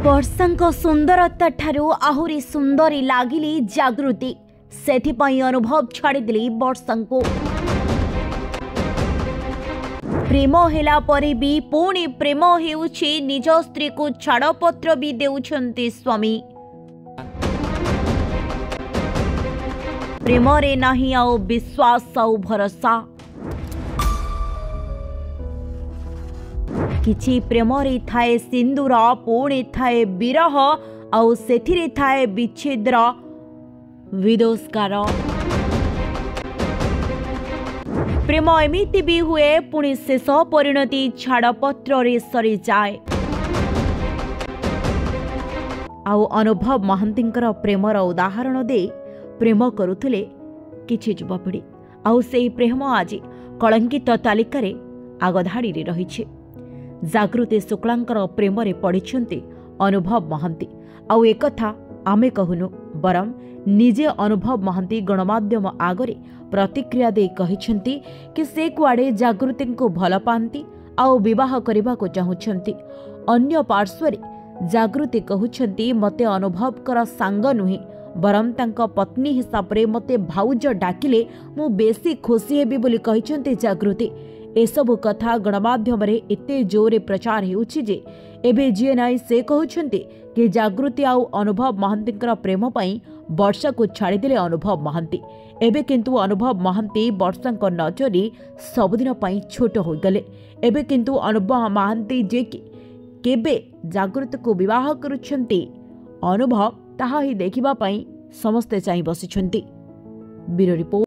वर्षांक सुंदरता ठारू आहुरी सुंदरी लागिली जागृति सेथिपाई अनुभव छाड़िदेली वर्षां को। प्रेम हेला परे भी पुणी प्रेम हेउछि निज स्त्री को छाड़पत्र भी देउछंती स्वामी। प्रेम रे नाही आओ विश्वास आओ भरोसा। किछि प्रेम रे थाए सिंदूर पुणी थाए विरह आउ सेथिरे थाए विच्छेदर विदोस्कार। प्रेम एमिति भी हुए पुणी शेष परिणति छाड़पत्र रे सरी जाए। आउ अनुभव महांतींकर प्रेमर उदाहरण दे प्रेम करुथुले किछि युवापीढ़ी आउ सेही प्रेम आज कलंकित तालिकार आगधाड़ी रे रहिछि। जागृति शुक्लांकर प्रेम रे पड़िछन्ति अनुभव महांती। आउ एकथा आमे कहूनु बरम निजे अनुभव महांती गणमाध्यम आगरे प्रतिक्रिया दे कहिछन्ति कि से कुआडे जागृति को भल पांती आउ विवाह करबा को चाहुछन्ति। अन्य पार्श्वरे जागृति कहुछन्ति मते अनुभव कर सांग नुहे बरम तांका पत्नी हिसाब रे मते भाउज डाकिले मु बेसी खुशी हेबी बोली कहिछन्ति जागृति। एसबु कथा गणमाध्यम रे एते जोरे प्रचार हेउछि जे एबे जीएनआई से कहउछन्ति कि जागृति आउ अनुभव महांतींकर प्रेम पई वर्षा को छाड़ीदेले अनुभव महांती। एबे किंतु अनुभव महांती वर्षांक नजरी सबुदिन पई छोट हो गले। एबे किंतु अनुभव महांती जे कि केबे जागृति को विवाह करुछन्ति अनुभव ताहा ही देखिबा पई समस्ते चाहि बसिछन्ति। Bureau report.